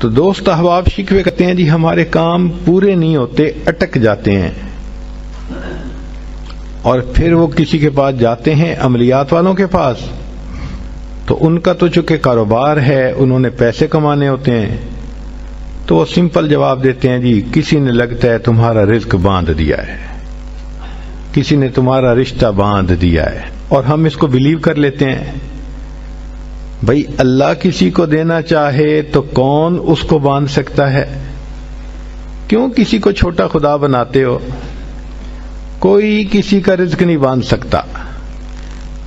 تو دوست احباب شکوے کرتے ہیں جی ہمارے کام پورے نہیں ہوتے، اٹک جاتے ہیں، اور پھر وہ کسی کے پاس جاتے ہیں، عملیات والوں کے پاس، تو ان کا تو چونکہ کاروبار ہے، انہوں نے پیسے کمانے ہوتے ہیں، تو وہ سمپل جواب دیتے ہیں جی کسی نے لگتا ہے تمہارا رزق باندھ دیا ہے، کسی نے تمہارا رشتہ باندھ دیا ہے، اور ہم اس کو بلیو کر لیتے ہیں۔ بھئی اللہ کسی کو دینا چاہے تو کون اس کو باندھ سکتا ہے؟ کیوں کسی کو چھوٹا خدا بناتے ہو؟ کوئی کسی کا رزق نہیں باندھ سکتا،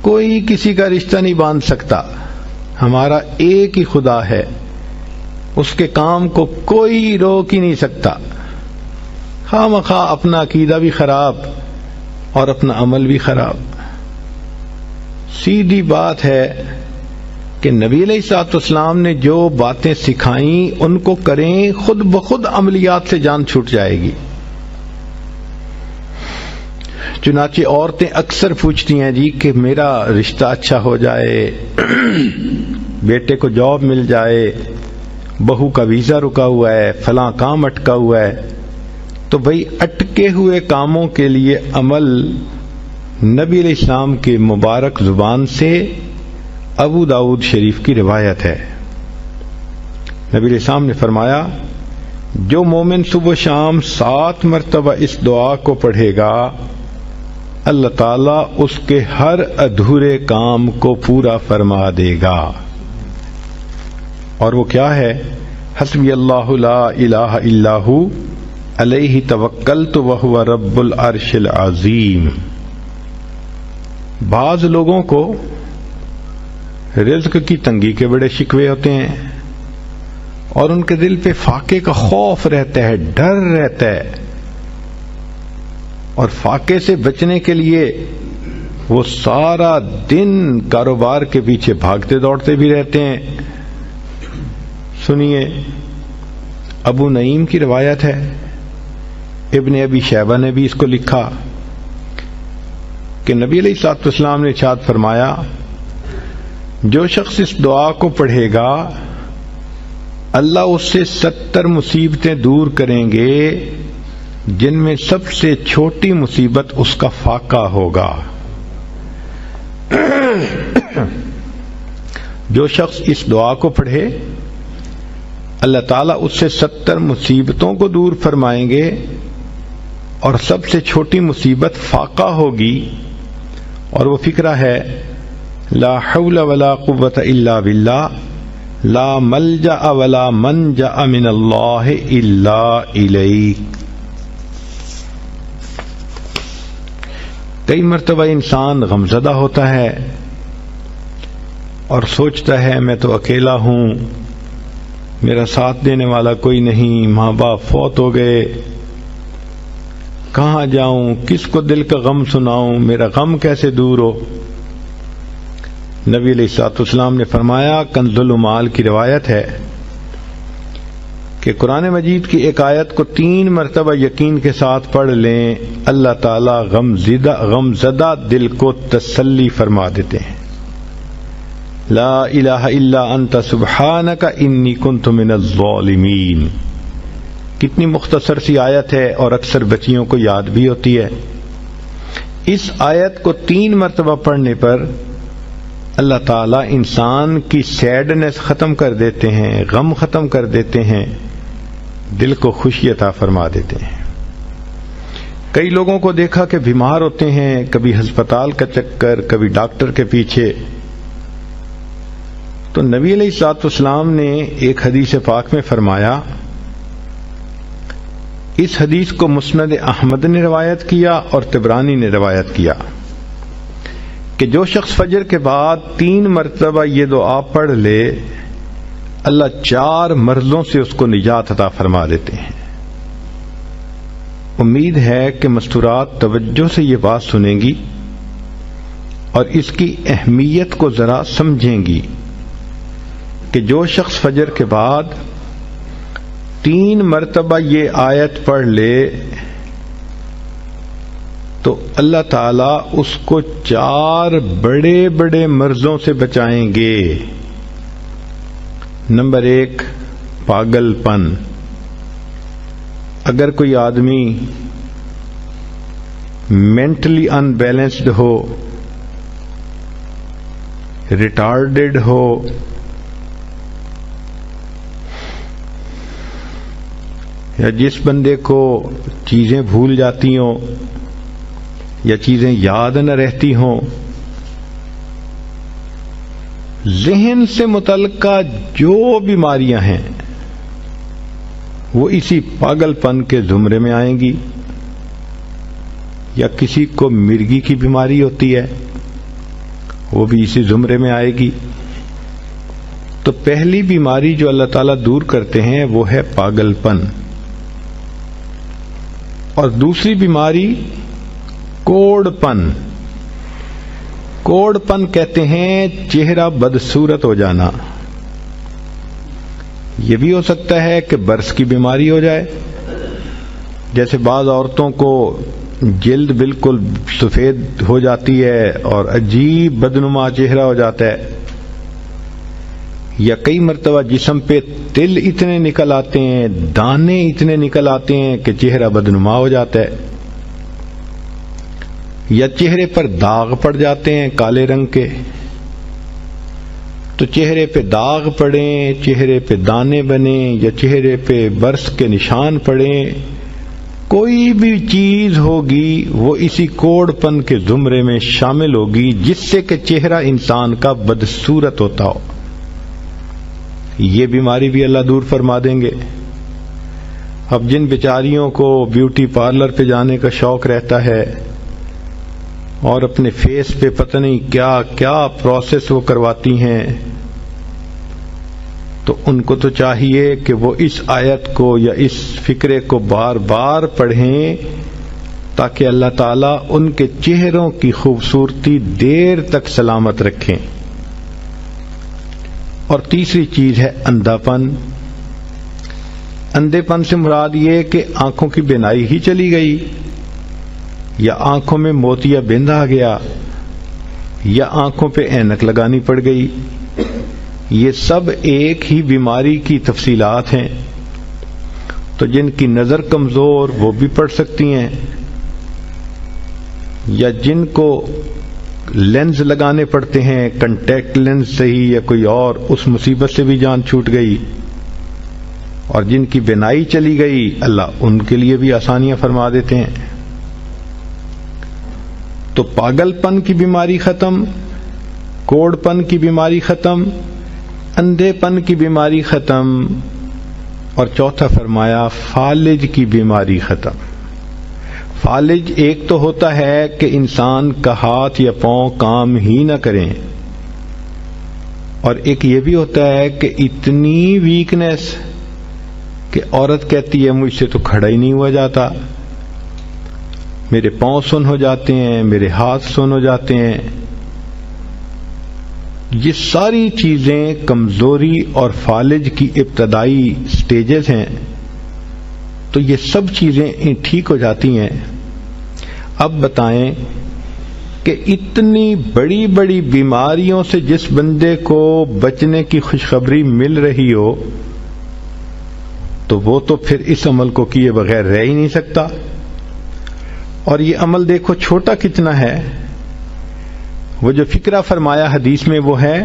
کوئی کسی کا رشتہ نہیں باندھ سکتا، ہمارا ایک ہی خدا ہے، اس کے کام کو کوئی روک ہی نہیں سکتا۔ خواہ مخواہ اپنا عقیدہ بھی خراب اور اپنا عمل بھی خراب۔ سیدھی بات ہے کہ نبی علیہ الصلوۃ والسلام نے جو باتیں سکھائیں ان کو کریں، خود بخود عملیات سے جان چھوٹ جائے گی۔ چنانچہ عورتیں اکثر پوچھتی ہیں جی کہ میرا رشتہ اچھا ہو جائے، بیٹے کو جاب مل جائے، بہو کا ویزا رکا ہوا ہے، فلاں کام اٹکا ہوا ہے۔ تو بھئی اٹکے ہوئے کاموں کے لیے عمل نبی علیہ السلام کے مبارک زبان سے ابو داؤد شریف کی روایت ہے۔ نبی علیہ السلام نے فرمایا جو مومن صبح شام 7 مرتبہ اس دعا کو پڑھے گا، اللہ تعالیٰ اس کے ہر ادھورے کام کو پورا فرما دے گا۔ اور وہ کیا ہے؟ حسبی اللہ لا الہ الا ہو علیہ توکلت وہو رب العرش العظیم۔ بعض لوگوں کو رزق کی تنگی کے بڑے شکوے ہوتے ہیں، اور ان کے دل پہ فاقے کا خوف رہتا ہے، ڈر رہتا ہے، اور فاقے سے بچنے کے لیے وہ سارا دن کاروبار کے پیچھے بھاگتے دوڑتے بھی رہتے ہیں۔ سنیے، ابو نعیم کی روایت ہے، ابن ابی شیبہ نے بھی اس کو لکھا کہ نبی علیہ الصلوۃ والسلام نے ارشاد فرمایا جو شخص اس دعا کو پڑھے گا اللہ اس سے 70 مصیبتیں دور کریں گے، جن میں سب سے چھوٹی مصیبت اس کا فاقہ ہوگا۔ جو شخص اس دعا کو پڑھے اللہ تعالیٰ اس سے 70 مصیبتوں کو دور فرمائیں گے، اور سب سے چھوٹی مصیبت فاقہ ہوگی، اور وہ فقرہ ہے لا حول ولا قوت الا باللہ لا ملجأ ولا منجأ من اللہ الا الیک۔ کئی مرتبہ انسان غمزدہ ہوتا ہے اور سوچتا ہے میں تو اکیلا ہوں، میرا ساتھ دینے والا کوئی نہیں، ماں باپ فوت ہو گئے، کہاں جاؤں، کس کو دل کا غم سناؤں، میرا غم کیسے دور ہو؟ نبی علیہ الصلوۃ والسلام نے فرمایا، کنز المال کی روایت ہے کہ قرآن مجید کی ایک آیت کو 3 مرتبہ یقین کے ساتھ پڑھ لیں، اللہ تعالی غمزدہ دل کو تسلی فرما دیتے ہیں۔ لا الہ الا انت سبحانک انی کنت من الظالمین۔ کتنی مختصر سی آیت ہے اور اکثر بچیوں کو یاد بھی ہوتی ہے۔ اس آیت کو 3 مرتبہ پڑھنے پر اللہ تعالیٰ انسان کی سیڈنس ختم کر دیتے ہیں، غم ختم کر دیتے ہیں، دل کو خوشی عطا فرما دیتے ہیں۔ کئی لوگوں کو دیکھا کہ بیمار ہوتے ہیں، کبھی ہسپتال کا چکر، کبھی ڈاکٹر کے پیچھے، تو نبی علیہ الصلوۃ والسلام نے ایک حدیث پاک میں فرمایا، اس حدیث کو مسند احمد نے روایت کیا اور طبرانی نے روایت کیا کہ جو شخص فجر کے بعد 3 مرتبہ یہ دعا پڑھ لے اللہ 4 مرضوں سے اس کو نجات عطا فرما دیتے ہیں۔ امید ہے کہ مستورات توجہ سے یہ بات سنیں گی اور اس کی اہمیت کو ذرا سمجھیں گی کہ جو شخص فجر کے بعد 3 مرتبہ یہ آیت پڑھ لے تو اللہ تعالیٰ اس کو 4 بڑے بڑے مرضوں سے بچائیں گے۔ نمبر 1، پاگل پن. اگر کوئی آدمی مینٹلی ان بیلنسڈ ہو، ریٹارڈڈ ہو، یا جس بندے کو چیزیں بھول جاتی ہوں یا چیزیں یاد نہ رہتی ہوں، ذہن سے متعلقہ جو بیماریاں ہیں وہ اسی پاگل پن کے زمرے میں آئیں گی. یا کسی کو مرگی کی بیماری ہوتی ہے، وہ بھی اسی زمرے میں آئے گی. تو پہلی بیماری جو اللہ تعالیٰ دور کرتے ہیں وہ ہے پاگل پن، اور دوسری بیماری کوڑ پن. کوڑ پن کہتے ہیں چہرہ بدصورت ہو جانا. یہ بھی ہو سکتا ہے کہ برس کی بیماری ہو جائے، جیسے بعض عورتوں کو جلد بالکل سفید ہو جاتی ہے اور عجیب بدنما چہرہ ہو جاتا ہے، یا کئی مرتبہ جسم پہ تل اتنے نکل آتے ہیں، دانے اتنے نکل آتے ہیں کہ چہرہ بدنما ہو جاتا ہے، یا چہرے پر داغ پڑ جاتے ہیں کالے رنگ کے. تو چہرے پہ داغ پڑیں، چہرے پہ دانے بنیں، یا چہرے پہ برس کے نشان پڑیں، کوئی بھی چیز ہوگی وہ اسی کوڑ پن کے زمرے میں شامل ہوگی جس سے کہ چہرہ انسان کا بدصورت ہوتا ہو. یہ بیماری بھی اللہ دور فرما دیں گے. اب جن بیچاریوں کو بیوٹی پارلر پہ جانے کا شوق رہتا ہے اور اپنے فیس پہ پتہ نہیں کیا کیا پروسیس وہ کرواتی ہیں، تو ان کو تو چاہیے کہ وہ اس آیت کو یا اس فکرے کو بار بار پڑھیں تاکہ اللہ تعالیٰ ان کے چہروں کی خوبصورتی دیر تک سلامت رکھیں. اور تیسری چیز ہے اندھا پن. اندھے پن سے مراد یہ کہ آنکھوں کی بینائی ہی چلی گئی، یا آنکھوں میں موتیا بند آ گیا، یا آنکھوں پہ اینک لگانی پڑ گئی. یہ سب ایک ہی بیماری کی تفصیلات ہیں. تو جن کی نظر کمزور وہ بھی پڑھ سکتی ہیں، یا جن کو لینز لگانے پڑتے ہیں، کنٹیکٹ لینز سے ہی یا کوئی اور، اس مصیبت سے بھی جان چھوٹ گئی. اور جن کی بینائی چلی گئی اللہ ان کے لیے بھی آسانیاں فرما دیتے ہیں. تو پاگل پن کی بیماری ختم، کوڑ پن کی بیماری ختم، اندھے پن کی بیماری ختم، اور چوتھا فرمایا فالج کی بیماری ختم. فالج ایک تو ہوتا ہے کہ انسان کا ہاتھ یا پاؤں کام ہی نہ کریں، اور ایک یہ بھی ہوتا ہے کہ اتنی ویکنس کہ عورت کہتی ہے مجھ سے تو کھڑا ہی نہیں ہوا جاتا، میرے پاؤں سن ہو جاتے ہیں، میرے ہاتھ سن ہو جاتے ہیں. یہ ساری چیزیں کمزوری اور فالج کی ابتدائی سٹیجز ہیں. تو یہ سب چیزیں ٹھیک ہو جاتی ہیں. اب بتائیں کہ اتنی بڑی بڑی بیماریوں سے جس بندے کو بچنے کی خوشخبری مل رہی ہو تو وہ تو پھر اس عمل کو کیے بغیر رہ ہی نہیں سکتا. اور یہ عمل دیکھو چھوٹا کتنا ہے. وہ جو فکرہ فرمایا حدیث میں وہ ہے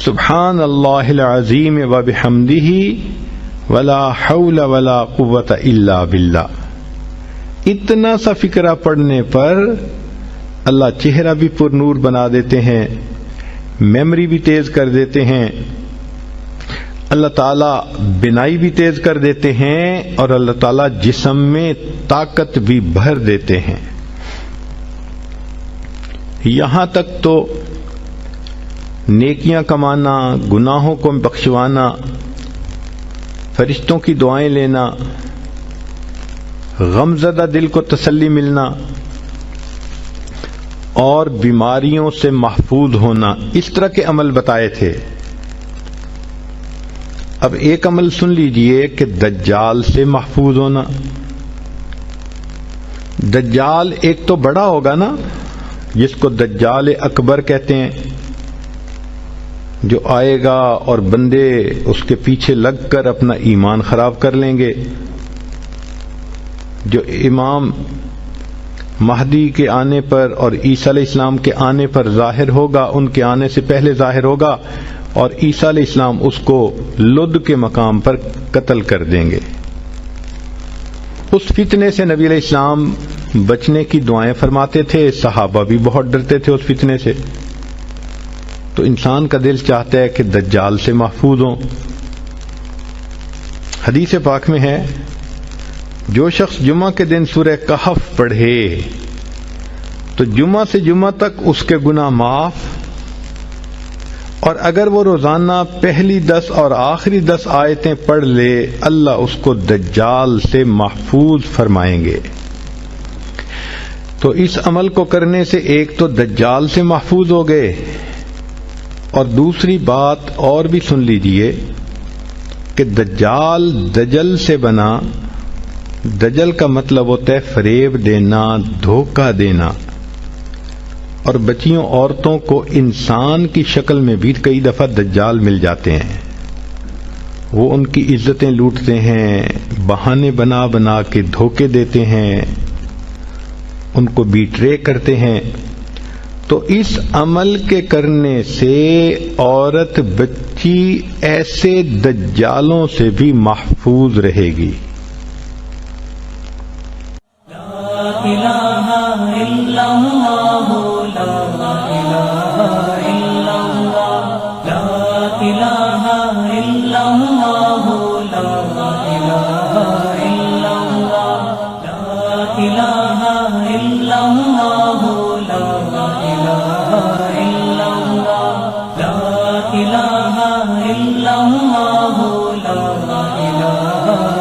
سبحان اللہ العظیم وبحمدہ ولا حول ولا قوت الا باللہ. اتنا سا فکرہ پڑھنے پر اللہ چہرہ بھی پر نور بنا دیتے ہیں، میموری بھی تیز کر دیتے ہیں، اللہ تعالیٰ بینائی بھی تیز کر دیتے ہیں، اور اللہ تعالیٰ جسم میں طاقت بھی بھر دیتے ہیں. یہاں تک تو نیکیاں کمانا، گناہوں کو بخشوانا، فرشتوں کی دعائیں لینا، غمزدہ دل کو تسلی ملنا، اور بیماریوں سے محفوظ ہونا، اس طرح کے عمل بتائے تھے. اب ایک عمل سن لیجئے کہ دجال سے محفوظ ہونا. دجال ایک تو بڑا ہوگا نا، جس کو دجال اکبر کہتے ہیں، جو آئے گا اور بندے اس کے پیچھے لگ کر اپنا ایمان خراب کر لیں گے، جو امام مہدی کے آنے پر اور عیسیٰ علیہ السلام کے آنے پر ظاہر ہوگا، ان کے آنے سے پہلے ظاہر ہوگا، اور عیسیٰ علیہ السلام اس کو لد کے مقام پر قتل کر دیں گے۔ اس فتنے سے نبی علیہ السلام بچنے کی دعائیں فرماتے تھے، صحابہ بھی بہت ڈرتے تھے اس فتنے سے۔ تو انسان کا دل چاہتا ہے کہ دجال سے محفوظ ہوں۔ حدیث پاک میں ہے، جو شخص جمعہ کے دن سورہ کہف پڑھے تو جمعہ سے جمعہ تک اس کے گناہ معاف، اور اگر وہ روزانہ پہلی 10 اور آخری 10 آیتیں پڑھ لے، اللہ اس کو دجال سے محفوظ فرمائیں گے۔ تو اس عمل کو کرنے سے ایک تو دجال سے محفوظ ہو گئے، اور دوسری بات اور بھی سن لیجئے کہ دجال دجل سے بنا۔ دجل کا مطلب ہوتا ہے فریب دینا، دھوکہ دینا، اور بچیوں عورتوں کو انسان کی شکل میں بھی کئی دفعہ دجال مل جاتے ہیں۔ وہ ان کی عزتیں لوٹتے ہیں، بہانے بنا بنا کے دھوکے دیتے ہیں، ان کو بیٹرے کرتے ہیں۔ تو اس عمل کے کرنے سے عورت بچی ایسے دجالوں سے بھی محفوظ رہے گی۔ الہ الا اللہ، لا الہ الا اللہ، لا الہ الا اللہ، لا الہ الا اللہ، لا الہ الا اللہ، لا الہ الا اللہ، لا الہ الا اللہ، لا الہ